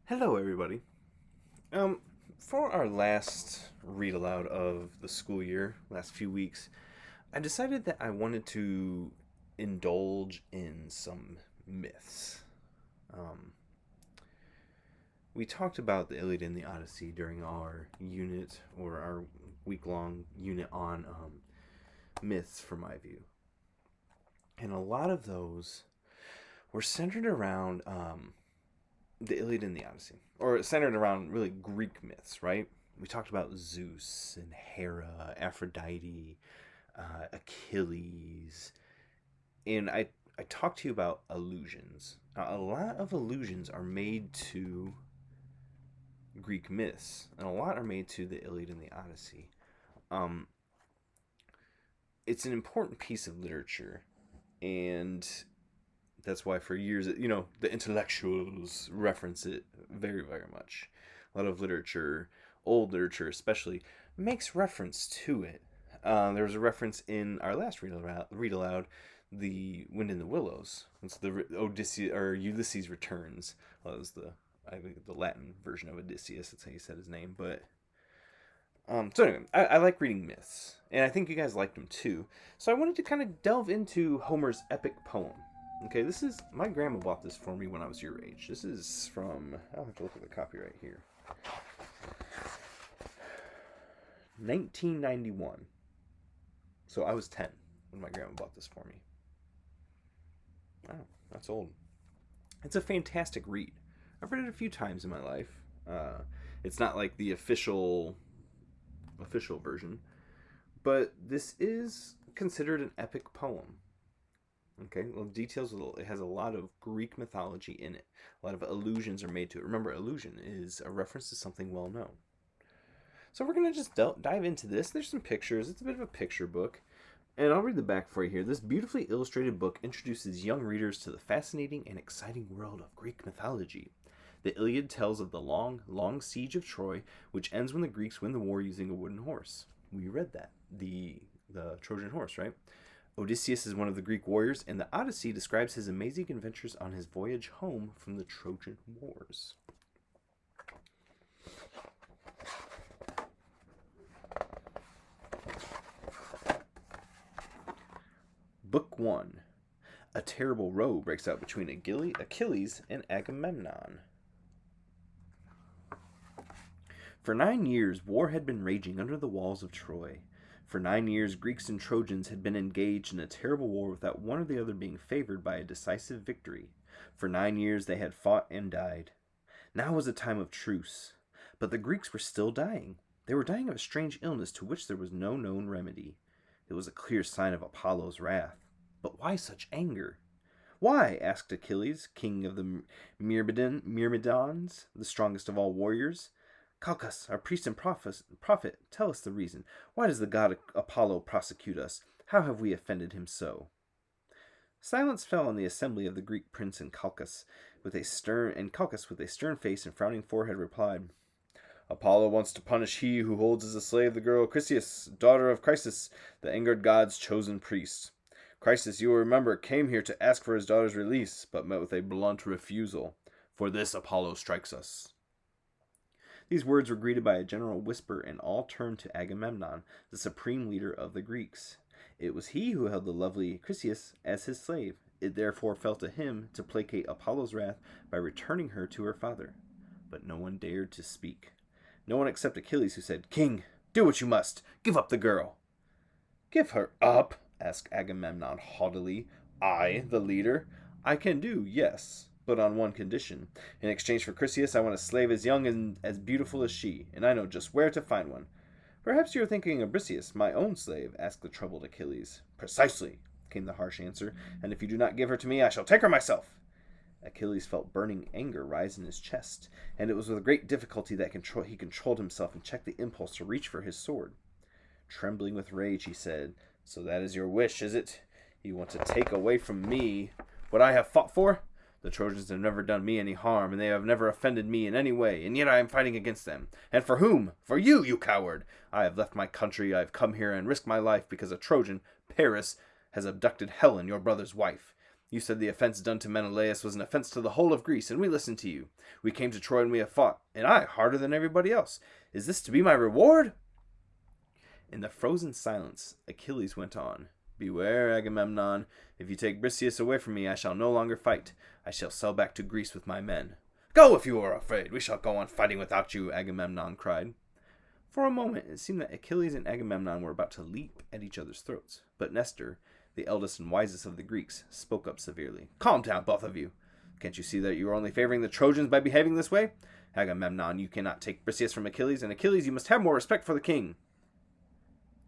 Hello, everybody. Um, for our last read aloud of the school year, last few weeks, I decided that I wanted to indulge in some myths. Um, we talked about the Iliad and the Odyssey during our unit or our week long unit on myths, from my view. And a lot of those were centered around the Iliad and the Odyssey, or centered around really Greek myths, right? We talked about Zeus and Hera, Aphrodite, Achilles, and I talked to you about allusions. Now, a lot of allusions are made to Greek myths, and a lot are made to the Iliad and the Odyssey. Um, it's an important piece of literature, and that's why for years, the intellectuals reference it very, very much. A lot of literature, old literature especially, makes reference to it. There was a reference in our last read aloud, The Wind in the Willows. It's the Odyssey or Ulysses Returns. Well, that was I think the Latin version of Odysseus. That's how you said his name. But so anyway, I like reading myths, and I think you guys liked them too. So I wanted to kind of delve into Homer's epic poem. Okay, this is my grandma bought this for me when I was your age. This is from I'll have to look at the copyright here. 1991. So I was 10 when my grandma bought this for me. Wow, that's old. It's a fantastic read. I've read it a few times in my life. It's not like the official version, but this is considered an epic poem. Okay, well, details. It has a lot of Greek mythology in it. A lot of allusions are made to it. Remember, allusion is a reference to something well known. So we're gonna just dive into this. There's some pictures. It's a bit of a picture book, and I'll read the back for you here. This beautifully illustrated book introduces young readers to the fascinating and exciting world of Greek mythology. The Iliad tells of the long, long siege of Troy, which ends when the Greeks win the war using a wooden horse. We read that, the Trojan horse, right? Odysseus is one of the Greek warriors, and the Odyssey describes his amazing adventures on his voyage home from the Trojan Wars. Book 1. A terrible row breaks out between Achilles and Agamemnon. For 9 years, war had been raging under the walls of Troy. For 9 years, Greeks and Trojans had been engaged in a terrible war without one or the other being favored by a decisive victory. For 9 years, they had fought and died. Now was a time of truce. But the Greeks were still dying. They were dying of a strange illness to which there was no known remedy. It was a clear sign of Apollo's wrath. But why such anger? Why? Asked Achilles, king of the Myrmidons, the strongest of all warriors. Calchas, our priest and prophet, tell us the reason. Why does the god Apollo prosecute us? How have we offended him so? Silence fell on the assembly of the Greek prince, and Calchas, with a stern face and frowning forehead, replied, Apollo wants to punish he who holds as a slave the girl Chryseis, daughter of Chrysis, the angered god's chosen priest. Chrysis, you will remember, came here to ask for his daughter's release, but met with a blunt refusal. For this Apollo strikes us. These words were greeted by a general whisper, and all turned to Agamemnon, the supreme leader of the Greeks. It was he who held the lovely Chryseis as his slave. It therefore fell to him to placate Apollo's wrath by returning her to her father. But no one dared to speak. No one except Achilles, who said, King, do what you must. Give up the girl. Give her up? Asked Agamemnon haughtily. I, the leader? I can do, yes, but on one condition. In exchange for Chryseis, I want a slave as young and as beautiful as she, and I know just where to find one. Perhaps you are thinking of Briseis, my own slave, asked the troubled Achilles. Precisely, came the harsh answer, and if you do not give her to me, I shall take her myself. Achilles felt burning anger rise in his chest, and it was with great difficulty that he controlled himself and checked the impulse to reach for his sword. Trembling with rage, he said, So that is your wish, is it? You want to take away from me what I have fought for? The Trojans have never done me any harm, and they have never offended me in any way, and yet I am fighting against them. And for whom? For you, you coward! I have left my country, I have come here and risked my life because a Trojan, Paris, has abducted Helen, your brother's wife. You said the offense done to Menelaus was an offense to the whole of Greece, and we listened to you. We came to Troy and we have fought, and I harder than everybody else. Is this to be my reward?" In the frozen silence, Achilles went on. "Beware, Agamemnon. If you take Briseis away from me, I shall no longer fight. I shall sail back to Greece with my men." "Go if you are afraid. We shall go on fighting without you," Agamemnon cried. For a moment, it seemed that Achilles and Agamemnon were about to leap at each other's throats. But Nestor, the eldest and wisest of the Greeks, spoke up severely. "Calm down, both of you. Can't you see that you are only favoring the Trojans by behaving this way? Agamemnon, you cannot take Briseis from Achilles, and Achilles, you must have more respect for the king."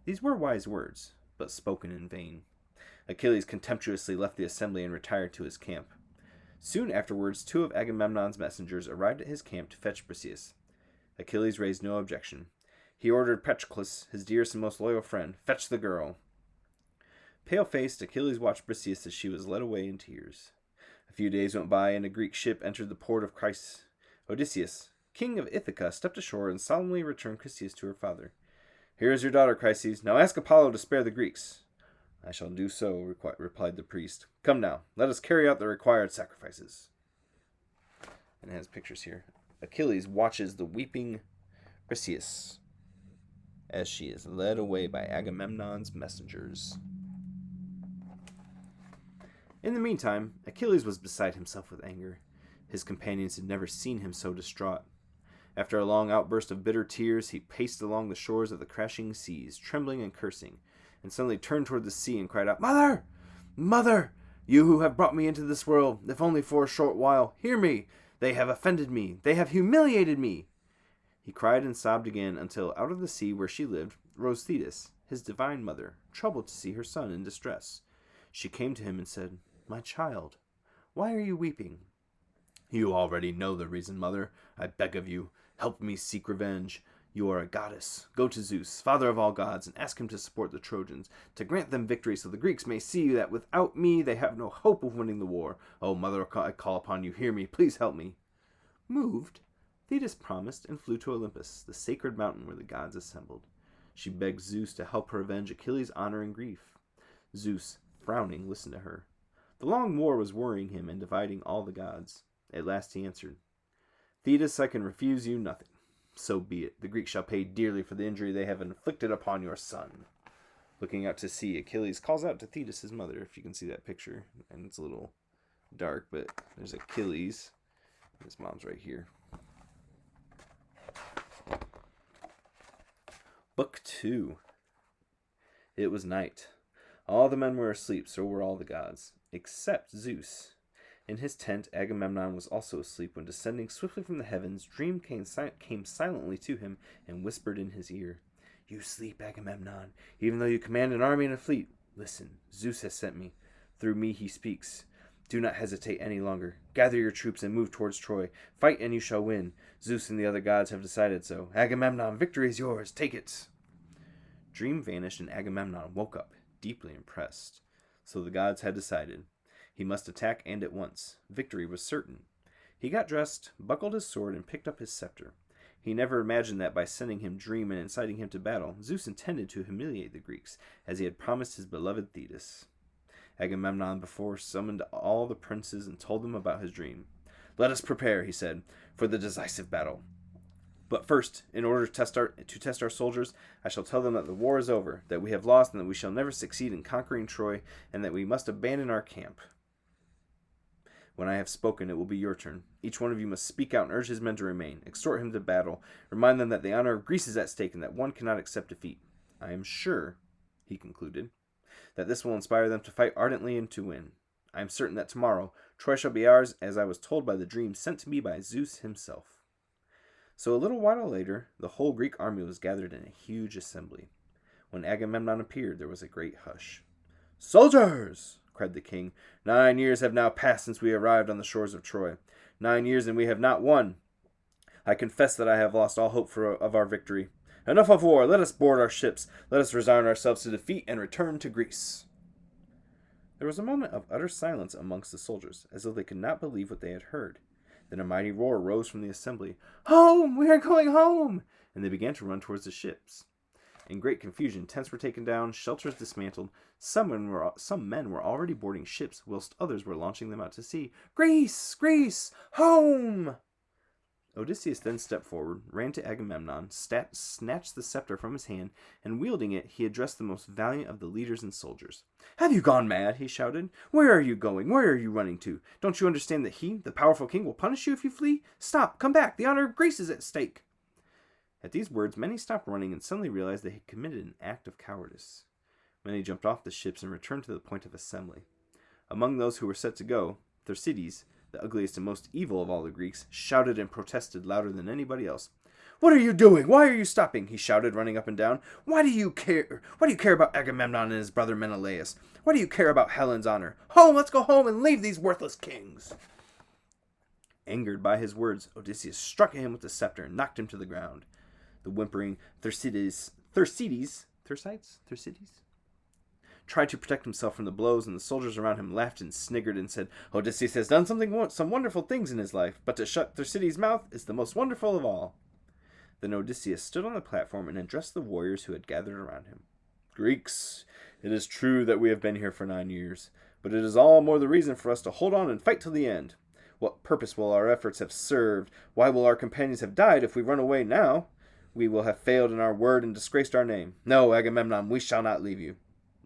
These were wise words, but spoken in vain. Achilles contemptuously left the assembly and retired to his camp. Soon afterwards, 2 of Agamemnon's messengers arrived at his camp to fetch Briseis. Achilles raised no objection. He ordered Patroclus, his dearest and most loyal friend, "Fetch the girl." Pale-faced, Achilles watched Briseis as she was led away in tears. A few days went by, and a Greek ship entered the port of Chryse. Odysseus, king of Ithaca, stepped ashore and solemnly returned Chryseis to her father. "Here is your daughter, Chryseis. Now ask Apollo to spare the Greeks." "I shall do so," replied the priest. "Come now, let us carry out the required sacrifices." And it has pictures here. Achilles watches the weeping Briseis as she is led away by Agamemnon's messengers. In the meantime, Achilles was beside himself with anger. His companions had never seen him so distraught. After a long outburst of bitter tears, he paced along the shores of the crashing seas, trembling and cursing, and suddenly turned toward the sea and cried out, "Mother! Mother! You who have brought me into this world, if only for a short while, hear me! They have offended me! They have humiliated me!" He cried and sobbed again until out of the sea where she lived rose Thetis, his divine mother, troubled to see her son in distress. She came to him and said, "My child, why are you weeping?" "You already know the reason, mother. I beg of you, help me seek revenge. You are a goddess. Go to Zeus, father of all gods, and ask him to support the Trojans, to grant them victory so the Greeks may see that without me they have no hope of winning the war. Oh, mother, I call upon you. Hear me. Please help me." Moved, Thetis promised and flew to Olympus, the sacred mountain where the gods assembled. She begged Zeus to help her avenge Achilles' honor and grief. Zeus, frowning, listened to her. The long war was worrying him and dividing all the gods. At last he answered, "Thetis, I can refuse you nothing. So be it. The Greeks shall pay dearly for the injury they have inflicted upon your son." Looking out to sea, Achilles calls out to Thetis, his mother, if you can see that picture. And it's a little dark, but there's Achilles. His mom's right here. Book 2. It was night. All the men were asleep, so were all the gods, except Zeus. In his tent, Agamemnon was also asleep when, descending swiftly from the heavens, Dream came silently to him and whispered in his ear, "You sleep, Agamemnon, even though you command an army and a fleet. Listen, Zeus has sent me. Through me he speaks. Do not hesitate any longer. Gather your troops and move towards Troy. Fight and you shall win. Zeus and the other gods have decided so. Agamemnon, victory is yours. Take it." Dream vanished and Agamemnon woke up, deeply impressed. So the gods had decided. He must attack, and at once. Victory was certain. He got dressed, buckled his sword, and picked up his scepter. He never imagined that by sending him Dream and inciting him to battle, Zeus intended to humiliate the Greeks, as he had promised his beloved Thetis. Agamemnon before summoned all the princes and told them about his dream. "Let us prepare," he said, "for the decisive battle. But first, in order to test our soldiers, I shall tell them that the war is over, that we have lost, and that we shall never succeed in conquering Troy, and that we must abandon our camp. When I have spoken, it will be your turn. Each one of you must speak out and urge his men to remain. Exhort him to battle. Remind them that the honor of Greece is at stake and that one cannot accept defeat. I am sure," he concluded, "that this will inspire them to fight ardently and to win. I am certain that tomorrow Troy shall be ours, as I was told by the dream sent to me by Zeus himself." So a little while later, the whole Greek army was gathered in a huge assembly. When Agamemnon appeared, there was a great hush. "Soldiers!" cried the king. "9 years have now passed since we arrived on the shores of Troy. 9 years, and we have not won. I confess that I have lost all hope of our victory. Enough of war. Let us board our ships. Let us resign ourselves to defeat and return to Greece." There was a moment of utter silence amongst the soldiers, as though they could not believe what they had heard. Then a mighty roar rose from the assembly. "Home! We are going home!" And they began to run towards the ships. In great confusion, tents were taken down, shelters dismantled. Some men were already boarding ships, whilst others were launching them out to sea. Greece! Greece! Home! Odysseus then stepped forward, ran to Agamemnon, snatched the scepter from his hand, and wielding it, he addressed the most valiant of the leaders and soldiers. "Have you gone mad?" he shouted. "Where are you going? Where are you running to? Don't you understand that he, the powerful king, will punish you if you flee? Stop! Come back! The honor of Greece is at stake!" At these words, many stopped running and suddenly realized they had committed an act of cowardice. Many jumped off the ships and returned to the point of assembly. Among those who were set to go, Thersites, the ugliest and most evil of all the Greeks, shouted and protested louder than anybody else. "What are you doing? Why are you stopping?" he shouted, running up and down. Why do you care about Agamemnon and his brother Menelaus? Why do you care about Helen's honor? Home! Let's go home and leave these worthless kings!" Angered by his words, Odysseus struck at him with the scepter and knocked him to the ground. The whimpering Thersites tried to protect himself from the blows, and the soldiers around him laughed and sniggered and said, "Odysseus has done some wonderful things in his life, but to shut Thersites' mouth is the most wonderful of all." Then Odysseus stood on the platform and addressed the warriors who had gathered around him. "Greeks, it is true that we have been here for 9 years, but it is all more the reason for us to hold on and fight till the end. What purpose will our efforts have served? Why will our companions have died if we run away now? We will have failed in our word and disgraced our name. No, Agamemnon, we shall not leave you.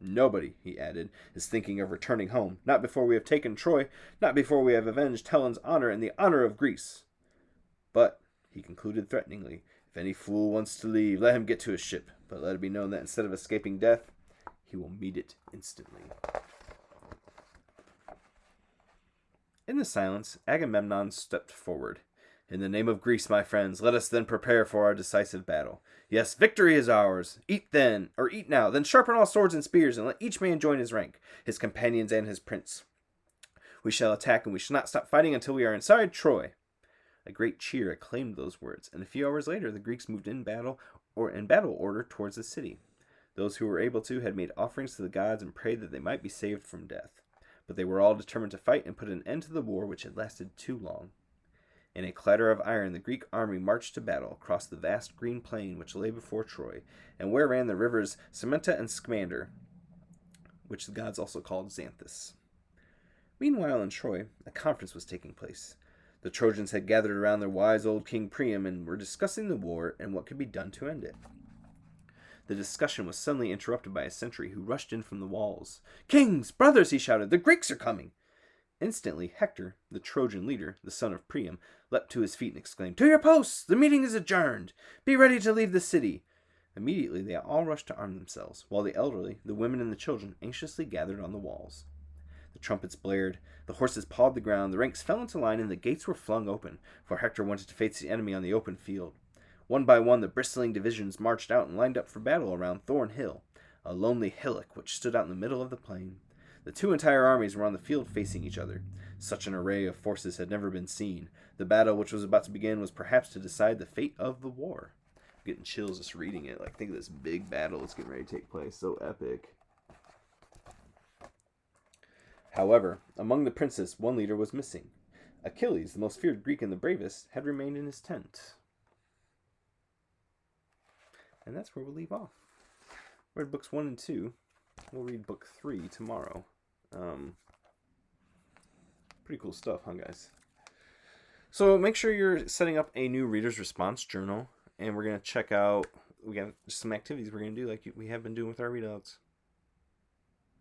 Nobody," he added, "is thinking of returning home, not before we have taken Troy, not before we have avenged Helen's honor and the honor of Greece. But," he concluded threateningly, "if any fool wants to leave, let him get to his ship, but let it be known that instead of escaping death, he will meet it instantly." In the silence, Agamemnon stepped forward. "In the name of Greece, my friends, let us then prepare for our decisive battle. Yes, victory is ours. Eat now, then sharpen all swords and spears, and let each man join his rank, his companions and his prince. We shall attack, and we shall not stop fighting until we are inside Troy." A great cheer acclaimed those words, and a few hours later the Greeks moved in battle order towards the city. Those who were able to had made offerings to the gods and prayed that they might be saved from death. But they were all determined to fight and put an end to the war which had lasted too long. In a clatter of iron, the Greek army marched to battle across the vast green plain which lay before Troy, and where ran the rivers Sementa and Scamander, which the gods also called Xanthus. Meanwhile, in Troy, a conference was taking place. The Trojans had gathered around their wise old king Priam and were discussing the war and what could be done to end it. The discussion was suddenly interrupted by a sentry who rushed in from the walls. "Kings, brothers," he shouted, "the Greeks are coming!" Instantly, Hector, the Trojan leader, the son of Priam, leapt to his feet and exclaimed, "To your posts! The meeting is adjourned! Be ready to leave the city!" Immediately they all rushed to arm themselves, while the elderly, the women, and the children anxiously gathered on the walls. The trumpets blared, the horses pawed the ground, the ranks fell into line, and the gates were flung open, for Hector wanted to face the enemy on the open field. One by one the bristling divisions marched out and lined up for battle around Thorn Hill, a lonely hillock which stood out in the middle of the plain. The two entire armies were on the field facing each other. Such an array of forces had never been seen. The battle which was about to begin was perhaps to decide the fate of the war. I'm getting chills just reading it. Think of this big battle that's getting ready to take place. So epic. However, among the princes, one leader was missing. Achilles, the most feared Greek and the bravest, had remained in his tent. And that's where we'll leave off. We read books 1 and 2. We'll read book 3 tomorrow. Pretty cool stuff, huh, guys? So make sure you're setting up a new reader's response journal, and we're going to check out, we got some activities we're going to do like we have been doing with our readouts.